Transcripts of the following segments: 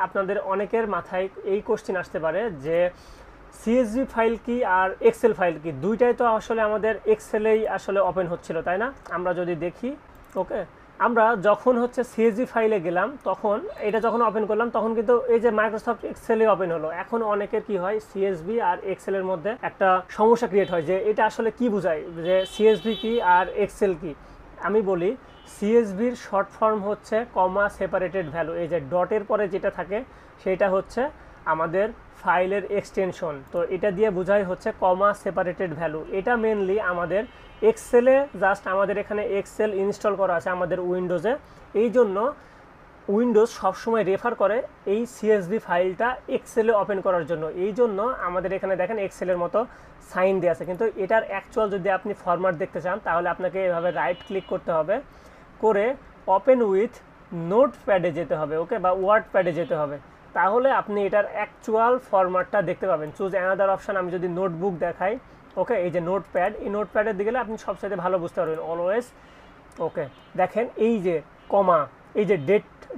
আপনাদের অনেকের মাথায় এই কোশ্চেন আসতে পারে যে সিএসভি ফাইল কি আর এক্সেল ফাইল কি, দুইটাই তো আসলে আমাদের এক্সেলেই আসলে ওপেন হচ্ছিল, তাই না? আমরা যদি দেখি, ওকে, আমরা যখন হচ্ছে সিএসভি ফাইলে গেলাম তখন এটা যখন ওপেন করলাম তখন কিন্তু এই যে মাইক্রোসফট এক্সেলে ওপেন হলো। এখন অনেকের কি হয়, সিএসভি আর এক্সেলের মধ্যে একটা সমস্যা ক্রিয়েট হয় যে এটা আসলে কি বোঝায়, যে সিএসভি কি আর এক্সেল কি। আমি বলি সিএসভির শর্ট ফর্ম হচ্ছে কমা সেপারেটেড ভ্যালু। এই যে ডটের পরে যেটা থাকে সেটা হচ্ছে আমাদের ফাইলের এক্সটেনশন, তো এটা দিয়ে বোঝাই হচ্ছে কমা সেপারেটেড ভ্যালু। এটা মেনলি আমাদের এক্সেলে, জাস্ট আমাদের এখানে এক্সেল ইনস্টল করা আছে আমাদের উইন্ডোজে, এই জন্য উইন্ডোজ সবসময় রেফার করে এই সিএসভি ফাইলটা এক্সেলে ওপেন করার জন্য। এই জন্য আমাদের এখানে দেখেন এক্সেলের মতো সাইন দেওয়া আছে, কিন্তু এটার অ্যাকচুয়াল যদি আপনি ফরম্যাট দেখতে চান তাহলে আপনাকে এভাবে রাইট ক্লিক করতে হবে, করে ওপেন উইথ নোট প্যাডে যেতে হবে, ওকে, বা ওয়ার্ড প্যাডে যেতে হবে, তাহলে আপনি এটার অ্যাকচুয়াল ফরম্যাটটা দেখতে পাবেন। চুজ অ্যানাদার অপশান, আমি যদি নোটবুক দেখাই, ওকে, এই যে নোটপ্যাড, এই নোটপ্যাডের দিকে গেলে আপনি সবচেয়ে ভালো বুঝতে পারবেন অলওয়েজ। ওকে, দেখেন এই যে কমা, এই যে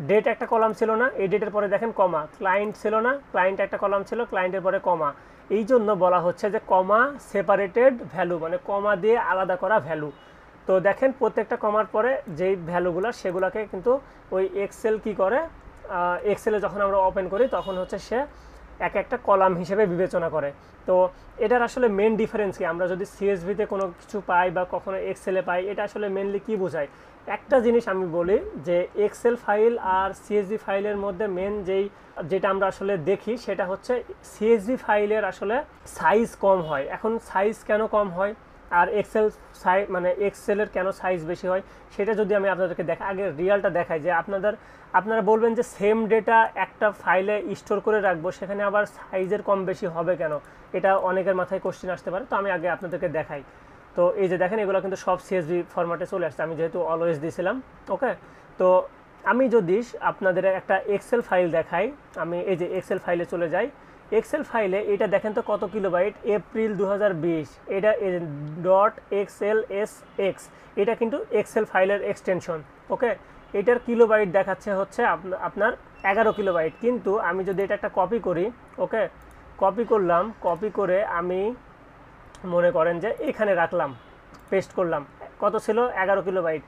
ডেট একটা কলাম ছিল না, এই ডেটের পরে দেখেন কমা, ক্লায়েন্ট ছিল না, ক্লায়েন্ট একটা কলাম ছিল, ক্লায়েন্টের পরে কমা, এই জন্য বলা হচ্ছে যে কমা সেপারেটেড ভ্যালু, মানে কমা দিয়ে আলাদা করা ভ্যালু। তো দেখেন প্রত্যেকটা কমার পরে যেই ভ্যালুগুলো সেগুলোকে কিন্তু ওই এক্সেল কি করে, এক্সেলে যখন আমরা ওপেন করি তখন হচ্ছে সে এক একটা কলাম হিসেবে বিবেচনা করে। তো এটার আসলে মেন ডিফারেন্স কি, আমরা যদি সিএসভিতে কোনো কিছু পাই বা কখনো এক্সেলে পাই, এটা আসলে মেনলি কি বোঝায়? একটা জিনিস আমি বলি যে এক্সেল ফাইল আর সিএসভি ফাইলের মধ্যে মেন যেটা আমরা আসলে দেখি সেটা হচ্ছে সিএসভি ফাইলের আসলে সাইজ কম হয়। এখন সাইজ কেন কম হয় আর মানে এক্সেলের কেন সাইজ বেশি হয়, সেটা যদি আমি আপনাদেরকে আগে রিয়ালটা দেখাই, যে আপনারা বলবেন যে সেম ডেটা একটা ফাইলে স্টোর করে রাখবো, সেখানে আবার সাইজের কম বেশি হবে কেন, এটা অনেকের মাথায় কোশ্চেন আসতে পারে। তো আমি আগে আপনাদেরকে দেখাই। তো এই যে দেখেন এগুলো কিন্তু সব সিএসভি ফরম্যাটে চলে আসছে, আমি যেহেতু অলওয়েজ দিয়েছিলাম, ওকে। তো আমি যদি আপনাদের একটা এক্সেল ফাইল দেখাই, আমি এই যে এক্সেল ফাইলে চলে যাই, এক্সেল ফাইলে এটা দেখেন তো কত কিলোবাইট, এপ্রিল 2020, এটা .xlsx, এটা কিন্তু এক্সেল ফাইলের এক্সটেনশন, ওকে। এটার কিলোবাইট দেখাচ্ছে হচ্ছে আপনার 11 কিলোবাইট, কিন্তু আমি যদি এটা একটা কপি করি, ওকে, কপি করলাম, কপি করে আমি মনে করেন যে এখানে রাখলাম, পেস্ট করলাম, কত ছিল 11 কিলোবাইট,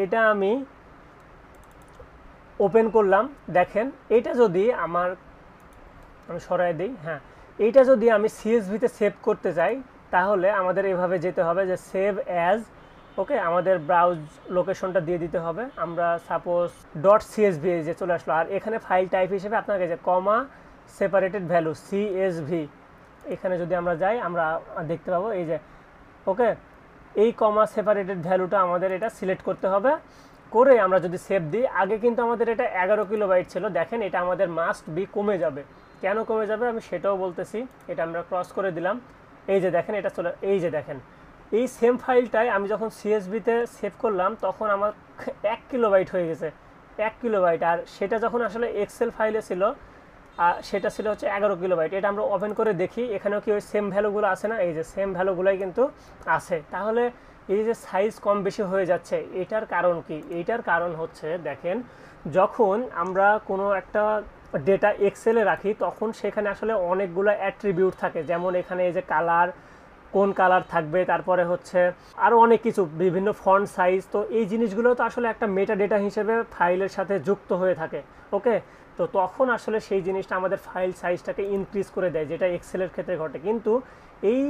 এটা আমি ওপেন করলাম, দেখেন এটা যদি আমি সরাই দিই, হ্যাঁ, এইটা যদি আমি সিএসভিতে সেভ করতে চাই তাহলে আমাদের এভাবে যেতে হবে যে সেভ অ্যাজ, ওকে, আমাদের ব্রাউজ লোকেশনটা দিয়ে দিতে হবে, আমরা সাপোজ .csv যে চলে আসলো, আর এখানে ফাইল টাইপ হিসেবে আপনাকে যে কমা সেপারেটেড ভ্যালু CSV, এখানে যদি আমরা যাই আমরা দেখতে পাবো এই যে, ওকে, এই কমা সেপারেটেড ভ্যালুটা আমাদের এটা সিলেক্ট করতে হবে, করে আমরা যদি সেভ দিই, আগে কিন্তু আমাদের এটা 11 কিলোবাইট ছিল, দেখেন এটা আমাদের মাস্ট বি কমে যাবে। কেন কমে যাবে আমি সেটাও বলতেছি, এটা আমরা ক্রস করে দিলাম, এই যে দেখেন এটা চলে, এই যে দেখেন এই সেম ফাইলটাই আমি যখন সিএসভিতে সেভ করলাম তখন আমার 1 কিলোবাইট হয়ে গেছে, 1 কিলোবাইট, আর সেটা যখন আসলে এক্সেল ফাইলে ছিল সেটা ছিল হচ্ছে 11 কিলোবাইট। এটা আমরা ওপেন করে দেখি, এখানেও কি ওই সেম ভ্যালুগুলো আছে না, এই যে সেম ভ্যালুগুলোই কিন্তু আছে। তাহলে এই যে সাইজ কম বেশি হয়ে যাচ্ছে, এটার কারণ কি? এইটার কারণ হচ্ছে দেখেন, যখন আমরা কোনো একটা ডেটা এক্সেলে রাখি তখন সেখানে আসলে অনেকগুলো অ্যাট্রিবিউট থাকে, যেমন এখানে এই যে কালার, কোন কালার থাকবে, তারপরে হচ্ছে আরও অনেক কিছু, বিভিন্ন ফন্ট সাইজ, তো এই জিনিসগুলো তো আসলে একটা মেটা ডেটা হিসেবে ফাইলের সাথে যুক্ত হয়ে থাকে, ওকে। তো তখন আসলে সেই জিনিসটা আমাদের ফাইল সাইজটাকে ইনক্রিজ করে দেয়, যেটা এক্সেলের ক্ষেত্রে ঘটে। কিন্তু এই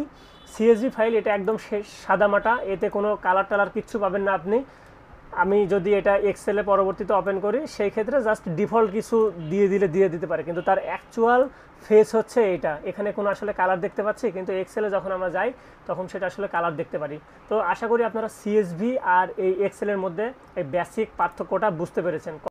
সিএসভি ফাইল এটা একদম সাদামাটা, এতে কোনো কালার টালার কিচ্ছু পাবেন না আপনি। আমি যদি এটা এক্সেলে পরবর্তীতে ওপেন করি সেই ক্ষেত্রে জাস্ট ডিফল্ট কিছু দিয়ে দিতে পারে, কিন্তু তার অ্যাকচুয়াল ফেস হচ্ছে এটা, এখানে কোনো আসলে কালার দেখতে পাচ্ছি, কিন্তু এক্সেলে যখন আমরা যাই তখন সেটা আসলে কালার দেখতে পারি। তো আশা করি আপনারা সিএসভি আর এই এক্সেলের মধ্যে এই বেসিক পার্থক্যটা বুঝতে পেরেছেন।